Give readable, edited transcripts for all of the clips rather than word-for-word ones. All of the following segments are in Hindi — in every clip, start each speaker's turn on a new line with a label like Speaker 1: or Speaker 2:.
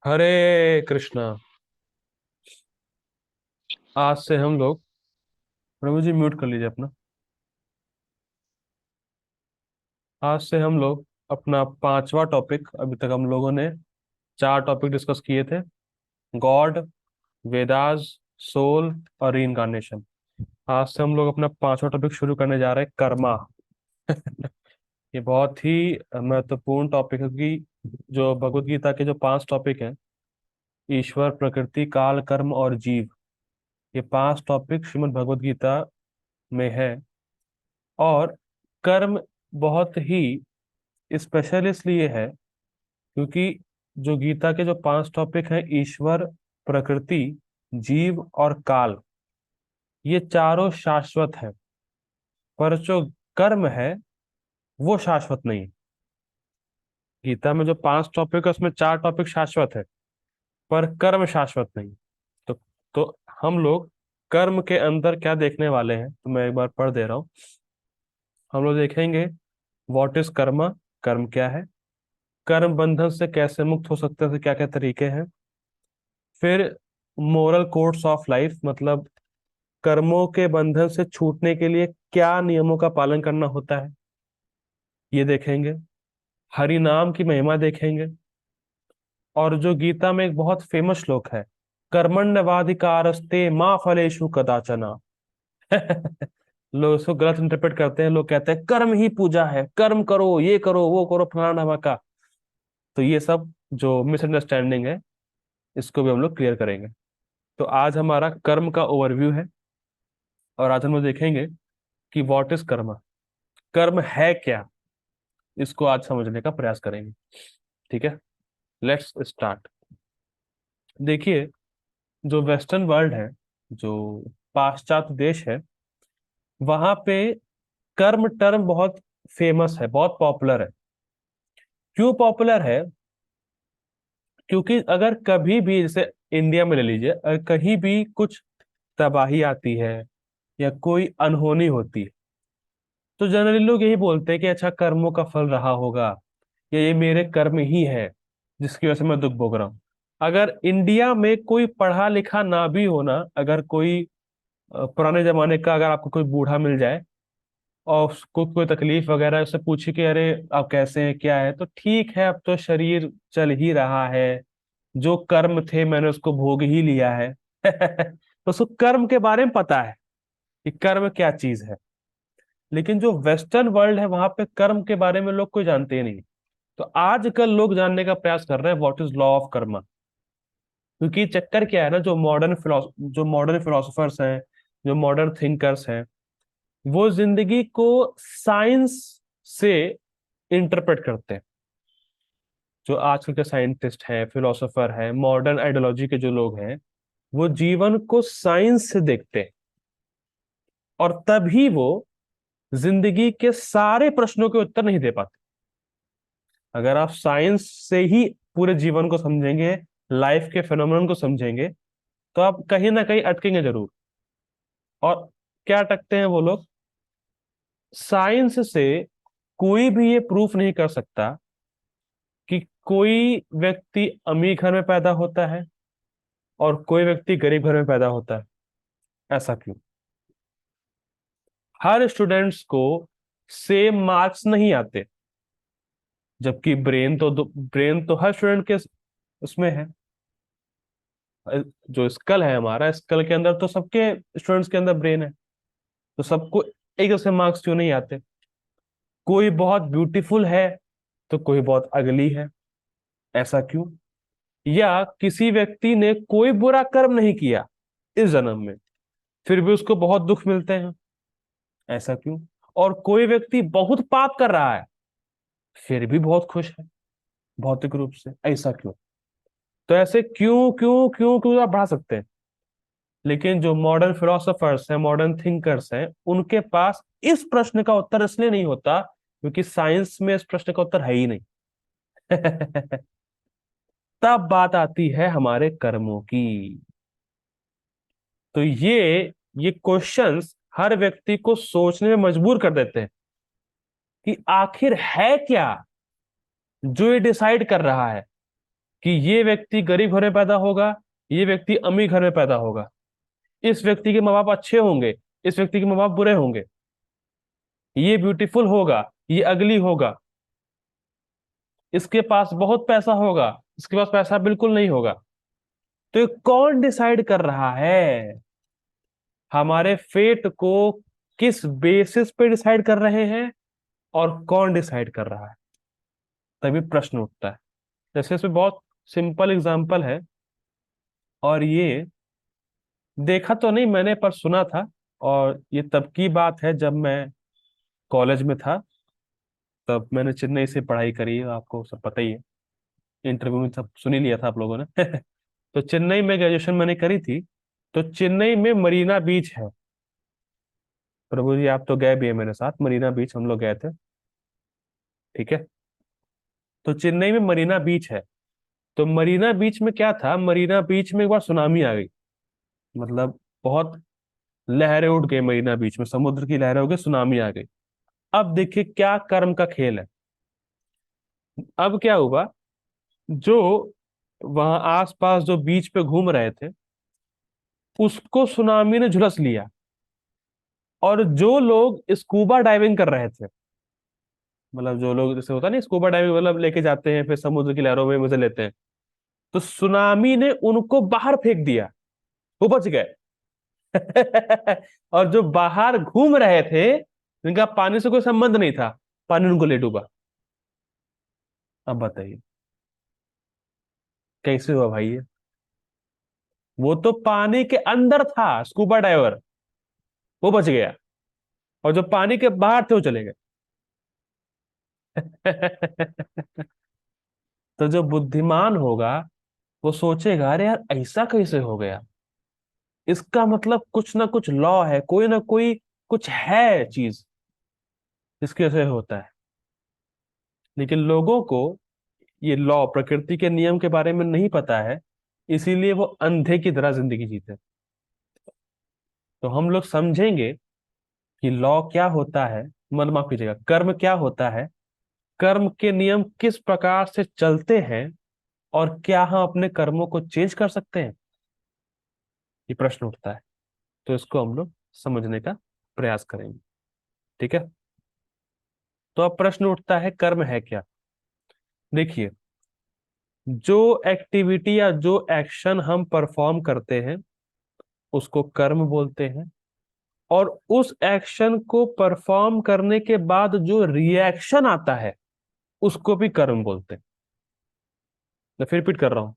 Speaker 1: हरे कृष्णा। आज से हम लोग, प्रभु जी म्यूट कर लीजिए अपना। आज से हम लोग अपना पांचवा टॉपिक, अभी तक हम लोगों ने चार टॉपिक डिस्कस किए थे। गॉड, वेदास, सोल और रीइंकार्नेशन। आज से हम लोग अपना पांचवा टॉपिक शुरू करने जा रहे हैं, कर्मा। ये बहुत ही महत्वपूर्ण टॉपिक है, क्योंकि जो भगवत गीता के जो पांच टॉपिक हैं, ईश्वर, प्रकृति, काल, कर्म और जीव, ये पांच टॉपिक श्रीमद् भगवत गीता में है। और कर्म बहुत ही स्पेशल इसलिए है क्योंकि जो गीता के जो पांच टॉपिक हैं, ईश्वर, प्रकृति, जीव और काल, ये चारों शाश्वत है। पर जो कर्म है वो शाश्वत नहीं। गीता में जो पांच टॉपिक है उसमें चार टॉपिक शाश्वत है, पर कर्म शाश्वत नहीं। तो तो हम लोग कर्म के अंदर क्या देखने वाले हैं, तो मैं एक बार पढ़ दे रहा हूँ। हम लोग देखेंगे व्हाट इज कर्मा, कर्म क्या है, कर्म बंधन से कैसे मुक्त हो सकते हैं, क्या क्या तरीके हैं। फिर मोरल कोड्स ऑफ लाइफ, मतलब कर्मों के बंधन से छूटने के लिए क्या नियमों का पालन करना होता है, ये देखेंगे। हरि नाम की महिमा देखेंगे। और जो गीता में एक बहुत फेमस श्लोक है, कर्मण्यवाधिकारस्ते माँ फलेषु कदाचना। लोग इसको गलत इंटरप्रेट करते हैं। लोग कहते हैं कर्म ही पूजा है, कर्म करो, ये करो, वो करो, फलाना ढमाका। तो ये सब जो मिसअंडरस्टैंडिंग है, इसको भी हम लोग क्लियर करेंगे। तो आज हमारा कर्म का ओवरव्यू है, और आज हम लोग देखेंगे कि व्हाट इज कर्म, कर्म है क्या, इसको आज समझने का प्रयास करेंगे। ठीक है, लेट्स स्टार्ट। देखिए, जो वेस्टर्न वर्ल्ड है, जो पाश्चात्य देश है, वहां पे कर्म टर्म बहुत फेमस है, बहुत पॉपुलर है। क्यों पॉपुलर है? क्योंकि अगर कभी भी, जैसे इंडिया में ले लीजिए, अगर कहीं भी कुछ तबाही आती है या कोई अनहोनी होती है, तो जनरली लोग यही बोलते हैं कि अच्छा, कर्मों का फल रहा होगा, या ये मेरे कर्म ही है जिसकी वजह से मैं दुख भोग रहा हूँ। अगर इंडिया में कोई पढ़ा लिखा ना भी होना, अगर कोई पुराने जमाने का अगर आपको कोई बूढ़ा मिल जाए और उसको कोई तकलीफ वगैरह, उससे पूछे कि अरे आप कैसे हैं, क्या है, तो ठीक है, अब तो शरीर चल ही रहा है, जो कर्म थे मैंने उसको भोग ही लिया है। तो उसको कर्म के बारे में पता है कि कर्म क्या चीज है। लेकिन जो वेस्टर्न वर्ल्ड है, वहां पे कर्म के बारे में लोग कोई जानते ही नहीं। तो आजकल लोग जानने का प्रयास कर रहे हैं what is law of Karma. क्योंकि चक्कर क्या है ना, जो मॉडर्न फिलोसफर्स हैं, जो मॉडर्न थिंकर्स हैं, वो जिंदगी को साइंस से इंटरप्रेट करते हैं। जो आजकल के साइंटिस्ट हैं, फिलोसोफर हैं, मॉडर्न आइडियोलॉजी के जो लोग हैं, वो जीवन को साइंस से देखते हैं। और तभी वो जिंदगी के सारे प्रश्नों के उत्तर नहीं दे पाते। अगर आप साइंस से ही पूरे जीवन को समझेंगे, लाइफ के फिनोमेनन को समझेंगे, तो आप कहीं ना कहीं अटकेंगे जरूर। और क्या अटकते हैं वो लोग? साइंस से कोई भी ये प्रूफ नहीं कर सकता कि कोई व्यक्ति अमीर घर में पैदा होता है और कोई व्यक्ति गरीब घर में पैदा होता है। ऐसा क्यों? हर स्टूडेंट्स को सेम मार्क्स नहीं आते, जबकि ब्रेन तो हर स्टूडेंट के उसमें है। जो स्कल है, हमारा स्कल के अंदर तो सबके स्टूडेंट्स के अंदर ब्रेन है। तो सबको एक जैसे मार्क्स क्यों नहीं आते? कोई बहुत ब्यूटीफुल है तो कोई बहुत अगली है। ऐसा क्यों? या किसी व्यक्ति ने कोई बुरा कर्म नहीं किया इस जन्म में, फिर भी उसको बहुत दुख मिलते हैं। ऐसा क्यों? और कोई व्यक्ति बहुत पाप कर रहा है, फिर भी बहुत खुश है भौतिक रूप से। ऐसा क्यों? तो ऐसे क्यों क्यों क्यों क्यों आप बढ़ा सकते हैं। लेकिन जो मॉडर्न फिलोसोफर्स हैं, मॉडर्न थिंकर्स हैं, उनके पास इस प्रश्न का उत्तर इसलिए नहीं होता क्योंकि साइंस में इस प्रश्न का उत्तर है ही नहीं। तब बात आती है हमारे कर्मों की। तो ये क्वेश्चंस हर व्यक्ति को सोचने में मजबूर कर देते हैं कि आखिर है क्या जो ये डिसाइड कर रहा है कि ये व्यक्ति गरीब घर में पैदा होगा, ये व्यक्ति अमीर घर में पैदा होगा, इस व्यक्ति के माँ बाप अच्छे होंगे, इस व्यक्ति के माँ बाप बुरे होंगे, ये ब्यूटीफुल होगा, ये अगली होगा, इसके पास बहुत पैसा होगा, इसके पास पैसा बिल्कुल नहीं होगा। तो ये कौन डिसाइड कर रहा है? हमारे फेट को किस बेसिस पे डिसाइड कर रहे हैं और कौन डिसाइड कर रहा है? तभी प्रश्न उठता है। जैसे इसमें बहुत सिंपल एग्जांपल है, और ये देखा तो नहीं मैंने, पर सुना था। और ये तब की बात है जब मैं कॉलेज में था, तब मैंने चेन्नई से पढ़ाई करी है, आपको सब पता ही है, इंटरव्यू में सब सुन ही लिया था आप लोगों ने। तो चेन्नई में ग्रेजुएशन मैंने करी थी। तो चेन्नई में मरीना बीच है। प्रभु जी आप तो गए भी है मेरे साथ, मरीना बीच हम लोग गए थे। ठीक है। तो चेन्नई में मरीना बीच है। तो मरीना बीच में क्या था, मरीना बीच में एक बार सुनामी आ गई। मतलब बहुत लहरें उठ गई मरीना बीच में, समुद्र की लहरें हो गई, सुनामी आ गई। अब देखिए क्या कर्म का खेल है। अब क्या हुआ, जो वहां आसपास जो बीच पे घूम रहे थे, उसको सुनामी ने झुलस लिया। और जो लोग स्कूबा डाइविंग कर रहे थे, मतलब जो लोग, जैसे होता नहीं स्कूबा डाइविंग, मतलब लेके जाते हैं फिर समुद्र की लहरों में मजे लेते हैं, तो सुनामी ने उनको बाहर फेंक दिया। वो बच गए। और जो बाहर घूम रहे थे, जिनका पानी से कोई संबंध नहीं था, पानी उनको ले डूबा। अब बताइए कैसे हुआ भाई ये? वो तो पानी के अंदर था स्कूबा डाइवर, वो बच गया। और जो पानी के बाहर थे वो चले गए। तो जो बुद्धिमान होगा वो सोचेगा, अरे यार ऐसा कैसे हो गया, इसका मतलब कुछ ना कुछ लॉ है, कोई ना कोई कुछ है चीज जिसकी वजह से होता है। लेकिन लोगों को ये लॉ, प्रकृति के नियम के बारे में नहीं पता है, इसीलिए वो अंधे की तरह जिंदगी जीते हैं। तो हम लोग समझेंगे कि लॉ क्या होता है, मन माफ कीजिएगा, कर्म क्या होता है, कर्म के नियम किस प्रकार से चलते हैं, और क्या हम अपने कर्मों को चेंज कर सकते हैं, ये प्रश्न उठता है। तो इसको हम लोग समझने का प्रयास करेंगे। ठीक है। तो अब प्रश्न उठता है, कर्म है क्या? देखिए, जो एक्टिविटी या जो एक्शन हम परफॉर्म करते हैं उसको कर्म बोलते हैं। और उस एक्शन को परफॉर्म करने के बाद जो रिएक्शन आता है उसको भी कर्म बोलते हैं। मैं फिर रिपीट कर रहा हूं।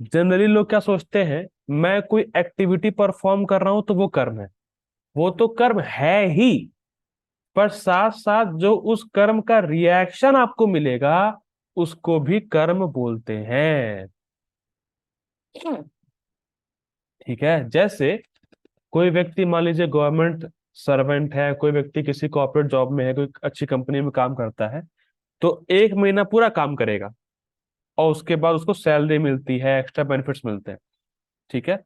Speaker 1: जनरली लोग क्या सोचते हैं, मैं कोई एक्टिविटी परफॉर्म कर रहा हूं तो वो कर्म है। वो तो कर्म है ही, पर साथ साथ जो उस कर्म का रिएक्शन आपको मिलेगा उसको भी कर्म बोलते हैं। ठीक है। जैसे कोई व्यक्ति मान लीजिए गवर्नमेंट सर्वेंट है, कोई व्यक्ति किसी कॉर्पोरेट जॉब में है, कोई अच्छी कंपनी में काम करता है, तो एक महीना पूरा काम करेगा और उसके बाद उसको सैलरी मिलती है, एक्स्ट्रा बेनिफिट्स मिलते हैं। ठीक है।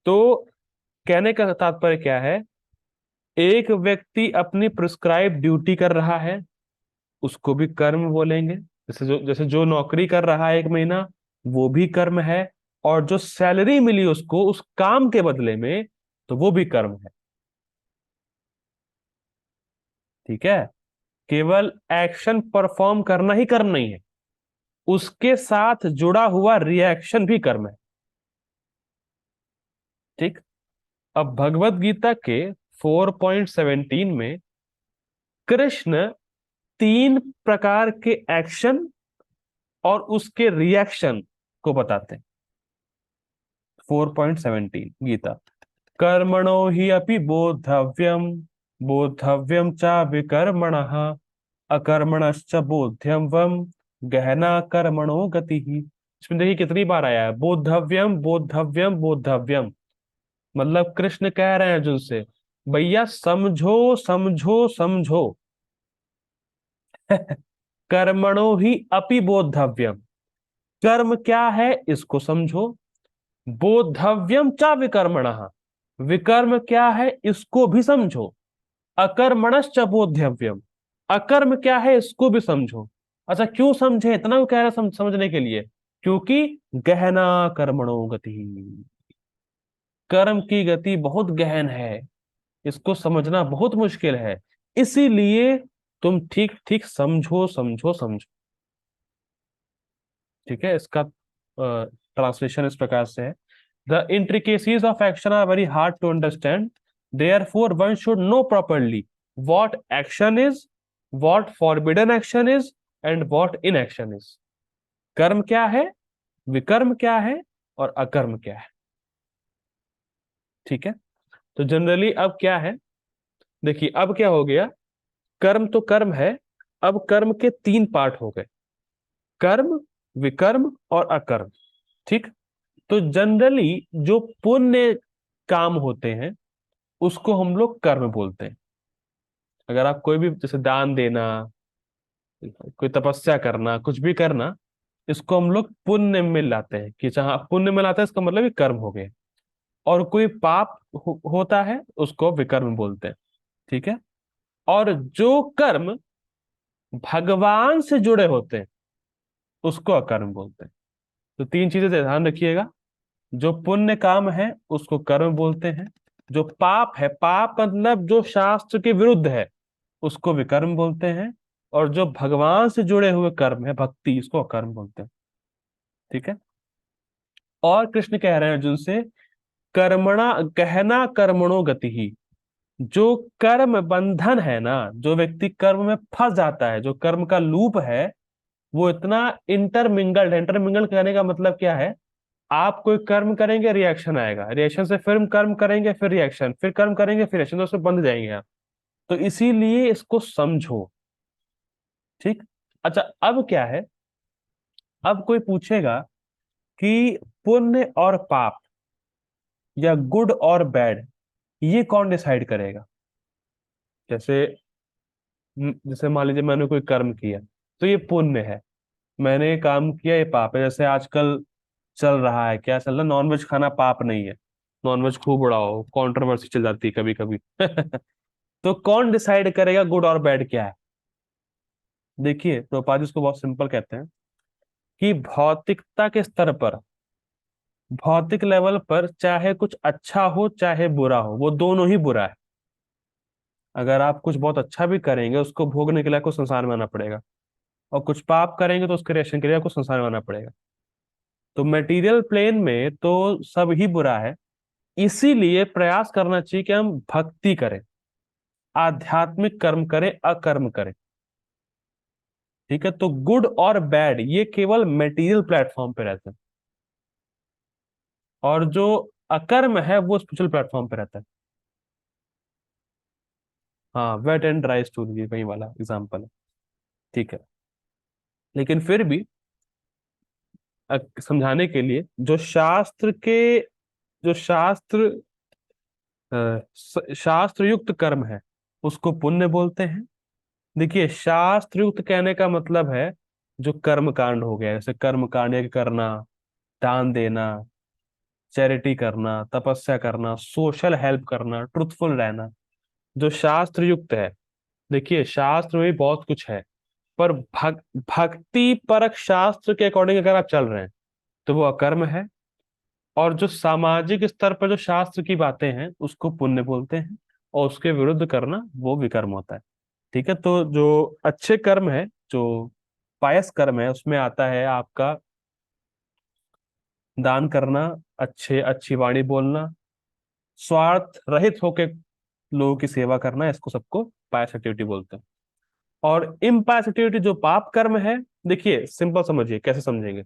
Speaker 1: तो कहने का तात्पर्य क्या है, एक व्यक्ति अपनी प्रिस्क्राइब ड्यूटी कर रहा है, उसको भी कर्म बोलेंगे। जैसे जो नौकरी कर रहा है एक महीना, वो भी कर्म है। और जो सैलरी मिली उसको उस काम के बदले में, तो वो भी कर्म है। ठीक है। केवल एक्शन परफॉर्म करना ही कर्म नहीं है, उसके साथ जुड़ा हुआ रिएक्शन भी कर्म है। ठीक। अब भगवत गीता के 4.17 में कृष्ण तीन प्रकार के एक्शन और उसके रिएक्शन को बताते हैं। 4.17 गीता, कर्मणो हि अपि बोद्धव्यम, बोद्धव्यम च विकर्मणः, अकर्मणश्च बोध्यम वम, गहना कर्मणो गति ही। इसमें देखिए कितनी बार आया है बोद्धव्यम बोद्धव्यम बोद्धव्यम। मतलब कृष्ण कह रहे हैं अर्जुन से, भैया समझो समझो समझो। कर्मणो ही अपि बोद्धव्यम, कर्म क्या है इसको समझो। बोद्धव्यम च विकर्मणः, विकर्म क्या है इसको भी समझो। अकर्मणश्च बोध्यव्यम, अकर्म क्या है इसको भी समझो। अच्छा क्यों समझे, इतना क्यों कह रहे हैं समझने के लिए? क्योंकि गहना कर्मणो गति, कर्म की गति बहुत गहन है, इसको समझना बहुत मुश्किल है। इसीलिए तुम ठीक ठीक समझो समझो समझो। ठीक है, इसका ट्रांसलेशन इस प्रकार से है। The intricacies of action are very hard to understand. Therefore, one should know properly what action is, what forbidden action is, and what inaction is. कर्म क्या है, विकर्म क्या है, और अकर्म क्या है। ठीक है, तो जनरली अब क्या है, देखिए अब क्या हो गया, कर्म तो कर्म है। अब कर्म के तीन पार्ट हो गए, कर्म, विकर्म और अकर्म। ठीक, तो जनरली जो पुण्य काम होते हैं उसको हम लोग कर्म बोलते हैं। अगर आप कोई भी जैसे दान देना, कोई तपस्या करना, कुछ भी करना, इसको हम लोग पुण्य में लाते हैं कि जहां पुण्य में लाते हैं इसका मतलब ये कर्म हो गए। और कोई पाप होता है उसको विकर्म बोलते हैं। ठीक है, और जो कर्म भगवान से जुड़े होते हैं उसको अकर्म बोलते हैं। तो तीन चीजें ध्यान रखिएगा, जो पुण्य काम है उसको कर्म बोलते हैं, जो पाप है, पाप मतलब जो शास्त्र के विरुद्ध है, उसको विकर्म बोलते हैं, और जो भगवान से जुड़े हुए कर्म है, भक्ति, इसको अकर्म बोलते हैं। ठीक है, और कृष्ण कह रहे हैं अर्जुन से, कर्मणा गहना कर्मणो गति ही। जो कर्म बंधन है ना, जो व्यक्ति कर्म में फंस जाता है, जो कर्म का लूप है, वो इतना इंटरमिंगल्ड है। इंटरमिंगल कहने का मतलब क्या है, आप कोई कर्म करेंगे रिएक्शन आएगा, रिएक्शन से फिर कर्म करेंगे फिर रिएक्शन, फिर कर्म करेंगे फिर रिएक्शन, तो उसमें बंध जाएंगे आप। तो इसीलिए इसको समझो। ठीक, अच्छा अब क्या है, अब कोई पूछेगा कि पुण्य और पाप या गुड और बैड ये कौन डिसाइड करेगा। जैसे जैसे मान लीजिए मैंने कोई कर्म किया तो ये पुण्य है, मैंने ये काम किया ये पाप है। जैसे आजकल चल रहा है, क्या चल रहा है, नॉनवेज खाना पाप नहीं है, नॉनवेज खूब उड़ाओ, कंट्रोवर्सी चल जाती है कभी कभी। तो कौन डिसाइड करेगा गुड और बैड क्या है। देखिए प्रभुपाद जी इसको बहुत सिंपल कहते हैं कि भौतिकता के स्तर पर, भौतिक लेवल पर, चाहे कुछ अच्छा हो चाहे बुरा हो, वो दोनों ही बुरा है। अगर आप कुछ बहुत अच्छा भी करेंगे उसको भोगने के लिए आपको संसार में आना पड़ेगा, और कुछ पाप करेंगे तो उसके रिएक्शन के लिए आपको संसार में आना पड़ेगा। तो मटेरियल प्लेन में तो सब ही बुरा है। इसीलिए प्रयास करना चाहिए कि हम भक्ति करें, आध्यात्मिक कर्म करें, अकर्म करें। ठीक है, तो गुड और बैड ये केवल मटेरियल प्लेटफॉर्म पे रहते हैं, और जो अकर्म है वो स्पिरिचुअल प्लेटफॉर्म पे रहता है। हाँ, वेट एंड ड्राई स्टूल ये वही वाला एग्जाम्पल है। ठीक है, लेकिन फिर भी समझाने के लिए, जो शास्त्र के, जो शास्त्र शास्त्र युक्त कर्म है उसको पुण्य बोलते हैं। देखिए शास्त्र युक्त कहने का मतलब है जो कर्म कांड हो गया, जैसे कर्म कांड यज्ञ करना, दान देना, चैरिटी करना, तपस्या करना, सोशल हेल्प करना, ट्रुथफुल रहना, जो शास्त्र युक्त है। देखिए शास्त्र में भी बहुत कुछ है, पर भक्ति परक शास्त्र के अकॉर्डिंग अगर आप चल रहे हैं तो वो अकर्म है। और जो सामाजिक स्तर पर जो शास्त्र की बातें हैं उसको पुण्य बोलते हैं, और उसके विरुद्ध करना वो विकर्म होता है। ठीक है, तो जो अच्छे कर्म है, जो पायस कर्म है, उसमें आता है आपका दान करना, अच्छी वाणी बोलना, स्वार्थ रहित होकर लोगों की सेवा करना, इसको सबको पायस एक्टिविटी बोलते हैं। और इम्पायस एक्टिविटी जो पाप कर्म है, देखिए सिंपल समझिए, कैसे समझेंगे,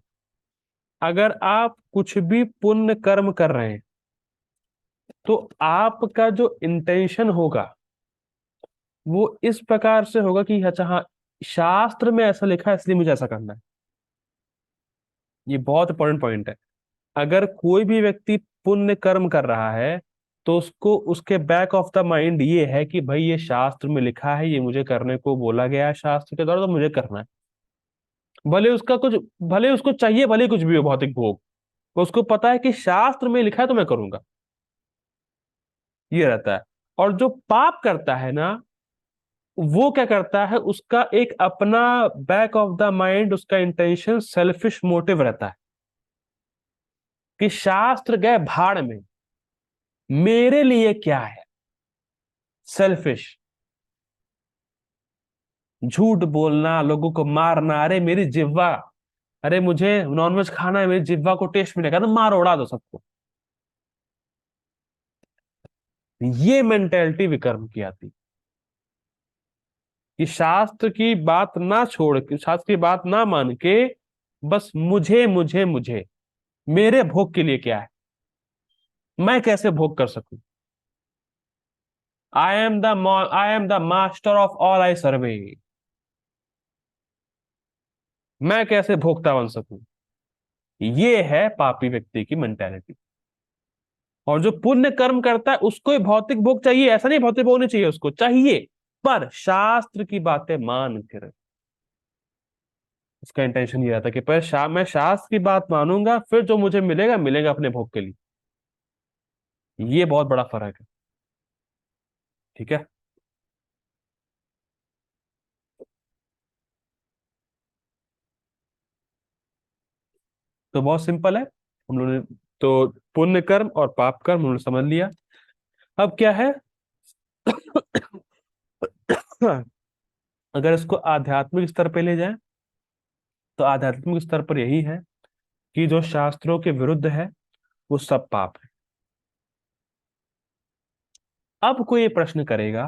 Speaker 1: अगर आप कुछ भी पुण्य कर्म कर रहे हैं तो आपका जो इंटेंशन होगा वो इस प्रकार से होगा कि अच्छा हाँ, शास्त्र में ऐसा लिखा है इसलिए मुझे ऐसा करना है। ये बहुत इंपॉर्टेंट पॉइंट है। अगर कोई भी व्यक्ति पुण्य कर्म कर रहा है तो उसको उसके बैक ऑफ द माइंड ये है कि भाई ये शास्त्र में लिखा है, ये मुझे करने को बोला गया है शास्त्र के द्वारा, तो मुझे करना है। भले उसका कुछ, भले उसको चाहिए, भले कुछ भी हो भौतिक भोग, उसको पता है कि शास्त्र में लिखा है तो मैं करूंगा, ये रहता है। और जो पाप करता है ना, वो क्या करता है, उसका एक अपना बैक ऑफ द माइंड, उसका इंटेंशन सेल्फिश मोटिव रहता है। कि शास्त्र गए भाड़ में, मेरे लिए क्या है? सेल्फिश, झूठ बोलना, लोगों को मारना, अरे मेरी जिह्वा, अरे मुझे नॉनवेज खाना है, मेरी जिह्वा को टेस्ट मिलेगा तो मार उड़ा दो सबको। ये मेंटेलिटी विक्रम की आती, कि शास्त्र की बात ना छोड़ के, शास्त्र की बात ना मान के, बस मुझे मुझे मुझे, मेरे भोग के लिए क्या है, मैं कैसे भोग कर सकूं। I am the master of all I survey, मैं कैसे भोक्ता बन सकूं। ये है पापी व्यक्ति की मेंटेलिटी। और जो पुण्य कर्म करता है उसको ही भौतिक भोग चाहिए, ऐसा नहीं भौतिक भोग नहीं चाहिए, उसको चाहिए पर शास्त्र की बातें मान कर। उसका इंटेंशन ये रहता है कि पहले मैं शास्त्र की बात मानूंगा, फिर जो मुझे मिलेगा मिलेगा अपने भोग के लिए। ये बहुत बड़ा फर्क है। ठीक है। तो बहुत सिंपल है, हम लोगों ने तो पुण्य कर्म और पाप कर्म हम लोगों ने समझ लिया। अब क्या है, अगर इसको आध्यात्मिक स्तर पे ले जाएं, तो आध्यात्मिक स्तर पर यही है कि जो शास्त्रों के विरुद्ध है वो सब पाप है। अब कोई ये प्रश्न करेगा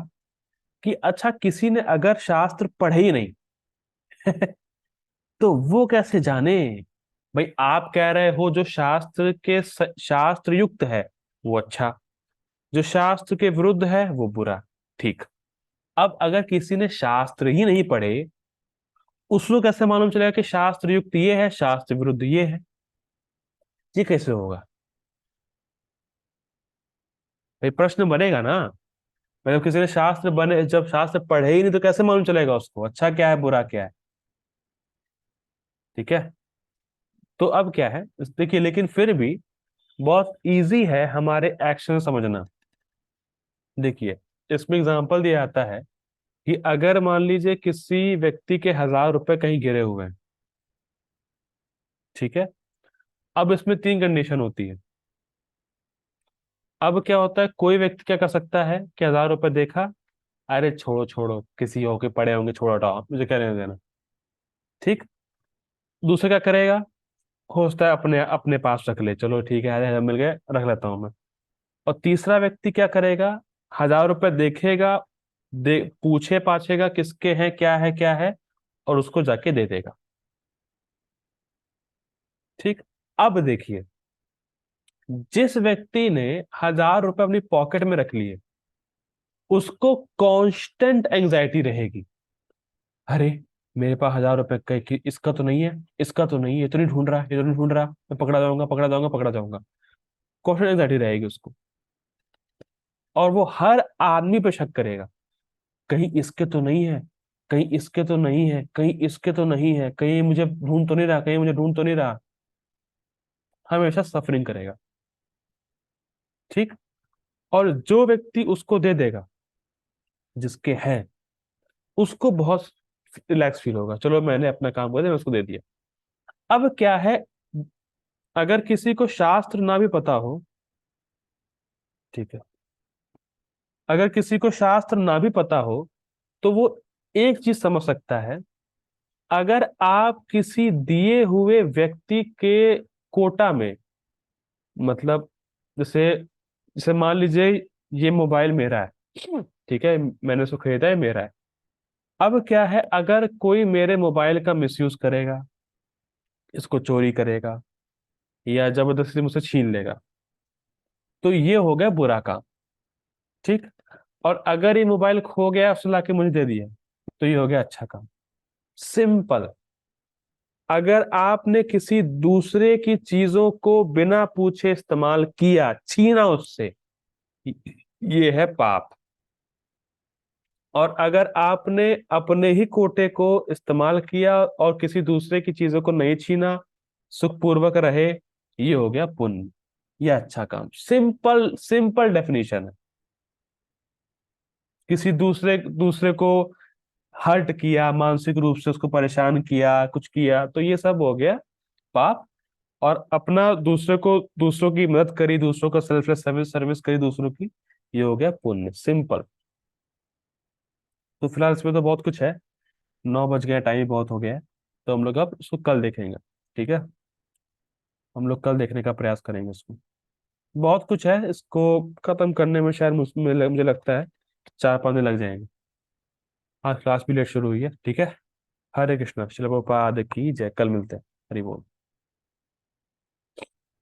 Speaker 1: कि अच्छा, किसी ने अगर शास्त्र पढ़े ही नहीं तो वो कैसे जाने। भाई आप कह रहे हो जो शास्त्र के शास्त्र युक्त है वो अच्छा, जो शास्त्र के विरुद्ध है वो बुरा। ठीक। अब अगर किसी ने शास्त्र ही नहीं पढ़े, उसको कैसे मालूम चलेगा कि शास्त्र युक्त ये है, शास्त्र विरुद्ध ये है? ये कैसे होगा? भाई प्रश्न बनेगा ना। मतलब किसी ने शास्त्र बने, जब शास्त्र पढ़े ही नहीं तो कैसे मालूम चलेगा उसको अच्छा क्या है बुरा क्या है। ठीक है। तो अब क्या है देखिए, लेकिन फिर भी बहुत इजी है हमारे एक्शन समझना। देखिए, इसमें एग्जांपल दिया जाता है कि अगर मान लीजिए किसी व्यक्ति के 1,000 रुपए कहीं गिरे हुए हैं, ठीक है। अब इसमें तीन कंडीशन होती है। अब क्या होता है, कोई व्यक्ति क्या कर सकता है कि 1,000 रुपए देखा, अरे छोड़ो छोड़ो, किसी और के पड़े होंगे, छोड़ो हटाओ, मुझे क्या लेना देना। ठीक। दूसरा क्या करेगा, हो सकता है अपने अपने पास रख ले, चलो ठीक है, 1,000 मिल गए, रख लेता हूं मैं। और तीसरा व्यक्ति क्या करेगा, 1,000 रुपए देखेगा, पूछे पाछेगा किसके हैं क्या है, और उसको जाके दे देगा। ठीक। अब देखिए, जिस व्यक्ति ने 1,000 रुपए अपनी पॉकेट में रख लिए, उसको कांस्टेंट एंजाइटी रहेगी, अरे मेरे पास 1,000 रुपए कि इसका तो नहीं है, इसका तो नहीं है, ये तो नहीं ढूंढ रहा, ये तो नहीं ढूंढ रहा, मैं पकड़ा जाऊंगा पकड़ा जाऊंगा पकड़ा जाऊंगा। कांस्टेंट एंजाइटी रहेगी उसको। और वो हर आदमी पे शक करेगा, कहीं इसके तो नहीं है, कहीं इसके तो नहीं है, कहीं इसके तो नहीं है, कहीं मुझे ढूंढ तो नहीं रहा, कहीं मुझे ढूंढ तो नहीं रहा। हमेशा सफरिंग करेगा। ठीक। और जो व्यक्ति उसको दे देगा, जिसके है, उसको बहुत रिलैक्स फील होगा, चलो मैंने अपना काम कर दिया, मैं उसको दे दिया। अब क्या है, अगर किसी को शास्त्र ना भी पता हो, ठीक है, अगर किसी को शास्त्र ना भी पता हो, तो वो एक चीज समझ सकता है, अगर आप किसी दिए हुए व्यक्ति के कोटा में, मतलब जैसे जैसे मान लीजिए ये मोबाइल मेरा है, ठीक है, मैंने उसको खरीदा है, मेरा है। अब क्या है, अगर कोई मेरे मोबाइल का मिसयूज करेगा, इसको चोरी करेगा, या जबरदस्ती मुझसे छीन लेगा, तो ये हो गया बुरा काम। ठीक। और अगर ये मोबाइल खो गया, उसने लाके मुझे दे दिया, तो ये हो गया अच्छा काम। सिंपल। अगर आपने किसी दूसरे की चीजों को बिना पूछे इस्तेमाल किया, छीना उससे, ये है पाप। और अगर आपने अपने ही कोटे को इस्तेमाल किया और किसी दूसरे की चीजों को नहीं छीना, सुखपूर्वक रहे, ये हो गया पुण्य, ये अच्छा काम। सिंपल सिंपल डेफिनेशन है। किसी दूसरे दूसरे को हर्ट किया, मानसिक रूप से उसको परेशान किया, कुछ किया, तो ये सब हो गया पाप। और अपना दूसरों की मदद करी, दूसरों का सेल्फलेस सर्विस सर्विस करी दूसरों की, ये हो गया पुण्य। सिंपल। तो फिलहाल इसमें तो बहुत कुछ है। 9 बज गए, टाइम भी बहुत हो गया है। तो हम लोग अब इसको कल देखेंगे। ठीक है। हम लोग कल देखने का प्रयास करेंगे इसको। बहुत कुछ है इसको खत्म करने में, शायद मुझे लगता है 4-5 दिन लग जाएंगे। आज क्लास भी लेट शुरू हुई है। ठीक है। हरे कृष्णा, शिल प्रभुपाद की जय। कल मिलते हैं। हरि बोल।